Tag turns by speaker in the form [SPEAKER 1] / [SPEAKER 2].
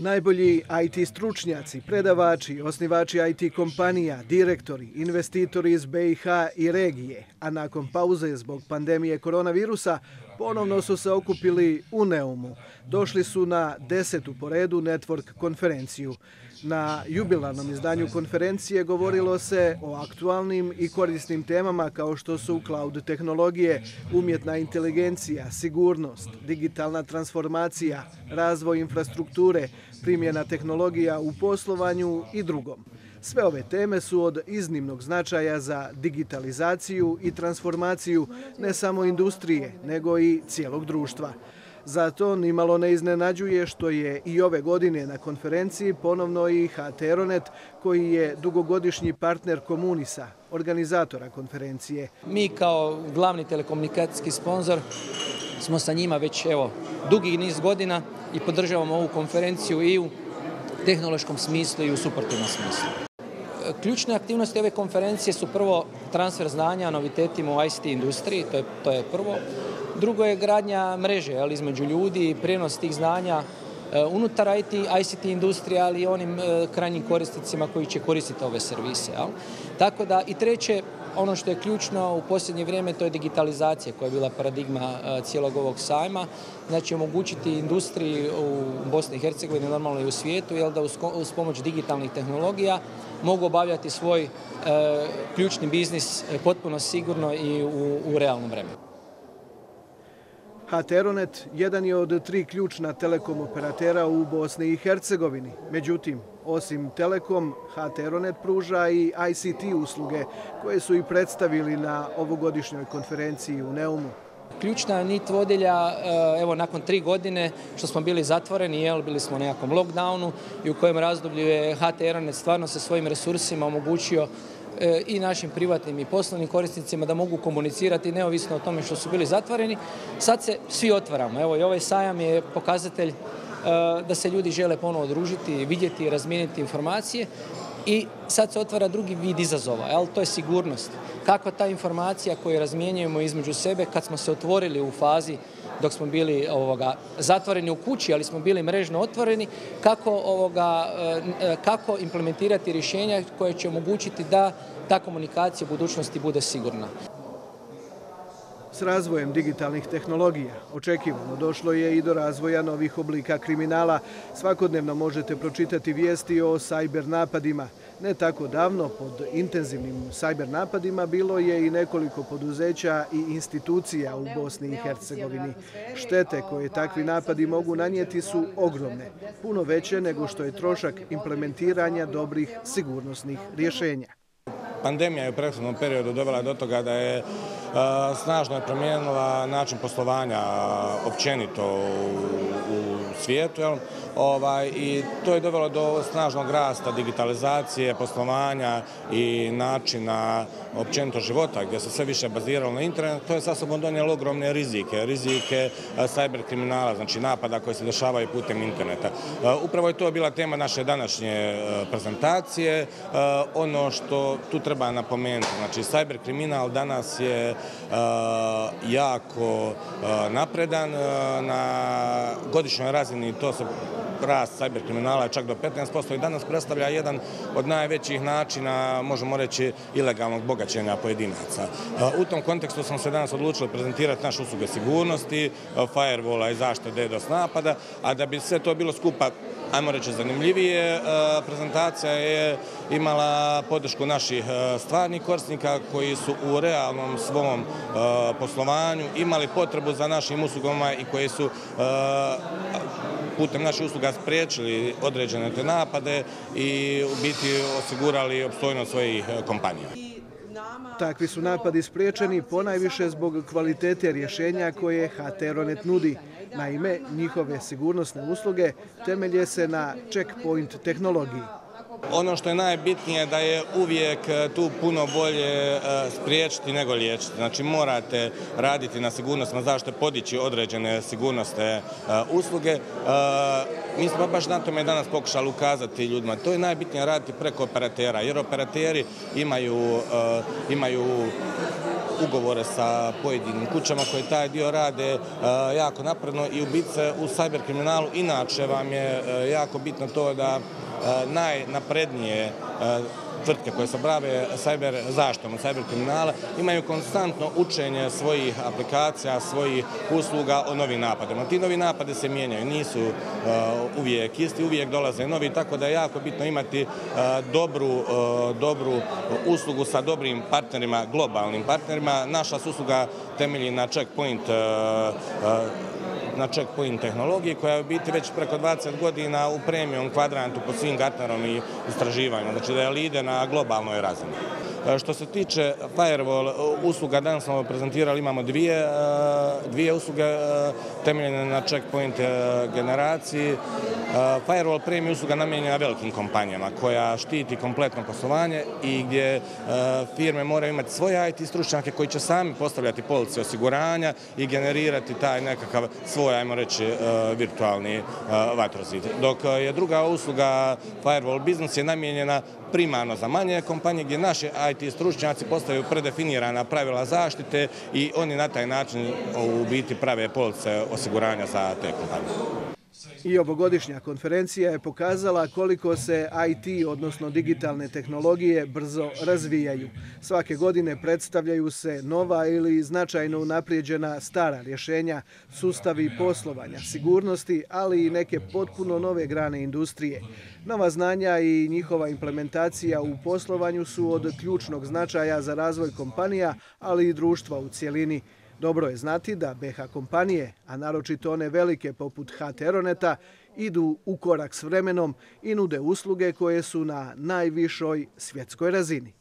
[SPEAKER 1] Najbolji IT stručnjaci, predavači, osnivači IT kompanija, direktori, investitori iz BiH i regije, a nakon pauze zbog pandemije koronavirusa ponovno su se okupili u Neumu. Došli su na 10. po redu Network konferenciju. Na jubilarnom izdanju konferencije govorilo se o aktualnim i korisnim temama kao što su cloud tehnologije, umjetna inteligencija, sigurnost, digitalna transformacija, razvoj infrastrukture, primjena tehnologija u poslovanju i drugom. Sve ove teme su od iznimnog značaja za digitalizaciju i transformaciju ne samo industrije, nego i cijelog društva. Zato nimalo ne iznenađuje što je i ove godine na konferenciji ponovno i HT-Ronet, koji je dugogodišnji partner Komunisa, organizatora konferencije.
[SPEAKER 2] Mi kao glavni telekomunikacijski sponzor smo sa njima već dugi niz godina i podržavamo ovu konferenciju i u tehnološkom smislu i u suportivnom smislu. Ključne aktivnosti ove konferencije su prvo transfer znanja, novitetima u ICT industriji, to je prvo. Drugo je gradnja mreže između ljudi i prijenos tih znanja unutar ICT industrije, ali i onim krajnjim korisnicima koji će koristiti ove servise. Tako da i treće, ono što je ključno u posljednje vrijeme, to je digitalizacija koja je bila paradigma cijelog ovog sajma. Znači omogućiti industriji u Bosni i Hercegovini, normalno i u svijetu, da uz pomoć digitalnih tehnologija mogu obavljati svoj ključni biznis potpuno sigurno i u realnom vremenu.
[SPEAKER 1] HT-Ronet jedan je od 3 ključna telekom operatera u Bosni i Hercegovini. Međutim, osim Telekom, HT-Ronet pruža i ICT usluge koje su i predstavili na ovogodišnjoj konferenciji u Neumu.
[SPEAKER 2] Ključna nit vodilja, nakon 3 godine što smo bili zatvoreni, bili smo u nekakvom lockdownu i u kojem razdoblju je HT-Ronet stvarno sa svojim resursima omogućio i našim privatnim i poslovnim korisnicima da mogu komunicirati neovisno o tome što su bili zatvoreni. Sad se svi otvaramo. I ovaj sajam je pokazatelj da se ljudi žele ponovo družiti, vidjeti i razmijeniti informacije. I sad se otvara drugi vid izazova, to je sigurnost. Kako ta informacija koju razmjenjujemo između sebe kad smo se otvorili u fazi dok smo bili zatvoreni u kući, ali smo bili mrežno otvoreni, kako implementirati rješenja koje će omogućiti da ta komunikacija u budućnosti bude sigurna.
[SPEAKER 1] S razvojem digitalnih tehnologija očekivano došlo je i do razvoja novih oblika kriminala. Svakodnevno možete pročitati vijesti o cyber napadima. Ne tako davno pod intenzivnim cyber napadima bilo je i nekoliko poduzeća i institucija u Bosni i Hercegovini. Štete koje takvi napadi mogu nanijeti su ogromne, puno veće nego što je trošak implementiranja dobrih sigurnosnih rješenja.
[SPEAKER 3] Pandemija je u prethodnom periodu dovela do toga da je snažno promijenila način poslovanja općenito u svijetu i to je dovelo do snažnog rasta digitalizacije, poslovanja i načina općenito života gdje se sve više baziralo na internet. To je sa sobom donijelo ogromne rizike cyber kriminala, znači napada koji se dešavaju putem interneta. Upravo je to bila tema naše današnje prezentacije. Ono što tu treba napomenuti, znači cyber kriminal danas je jako napredan na godišnjoj razini, to se rast cyber kriminala je čak do 15% i danas predstavlja jedan od najvećih načina, možemo reći, ilegalnog bogaćenja pojedinaca. U tom kontekstu smo se danas odlučili prezentirati naše usluge sigurnosti, firewalla i zaštite DDoS napada, a da bi sve to bilo skupa, ajmo reći, zanimljivije, prezentacija je imala podršku naših stvarnih korisnika koji su u realnom svom poslovanju imali potrebu za našim uslugama i koji su putem naših usluga spriječili određene te napade i u biti osigurali opstojnost svojih kompanija.
[SPEAKER 1] Takvi su napadi spriječeni ponajviše zbog kvalitete rješenja koje HT-Ronet nudi. Naime, njihove sigurnosne usluge temelje se na checkpoint tehnologiji.
[SPEAKER 3] Ono što je najbitnije da je uvijek tu puno bolje spriječiti nego liječiti. Znači morate raditi na sigurnostima zaštite, podići određene sigurnosne usluge. Mi smo baš na tome danas pokušali ukazati ljudima. To je najbitnije raditi preko operatera, jer operateri imaju ugovore sa pojedinim kućama koje taj dio rade jako napredno i u biti u cyber kriminalu inače vam je jako bitno to da najnaprednije tvrtke koje se bave cyber zaštitom od cyber kriminala imaju konstantno učenje svojih aplikacija, svojih usluga o novim napadima. Ti novi napade se mijenjaju, nisu uvijek isti, uvijek dolaze novi, tako da je jako bitno imati dobru uslugu sa dobrim partnerima, globalnim partnerima. Naša se usluga temelji na checkpoint tehnologiji koja je biti već preko 20 godina u premium kvadrantu po svim Gartnerom i istraživanjima, znači da je lider na globalnoj razini. Što se tiče firewall usluga, danas smo prezentirali, imamo dvije usluge temeljene na checkpoint generaciji. Firewall premium usluga namijenjena velikim kompanijama koja štiti kompletno poslovanje i gdje firme moraju imati svoje IT stručnjake koji će sami postavljati police osiguranja i generirati taj nekakav svoj, ajmo reći, virtualni vatrozid. Dok je druga usluga Firewall Business je namijenjena primarno za manje kompanije gdje naši IT stručnjaci postavljaju predefinirana pravila zaštite i oni na taj način u biti prave police osiguranja za te kompanije.
[SPEAKER 1] I ovogodišnja konferencija je pokazala koliko se IT, odnosno digitalne tehnologije, brzo razvijaju. Svake godine predstavljaju se nova ili značajno unaprijeđena stara rješenja, sustavi poslovanja, sigurnosti, ali i neke potpuno nove grane industrije. Nova znanja i njihova implementacija u poslovanju su od ključnog značaja za razvoj kompanija, ali i društva u cjelini. Dobro je znati da BH kompanije, a naročito one velike poput HT-Roneta, idu u korak s vremenom i nude usluge koje su na najvišoj svjetskoj razini.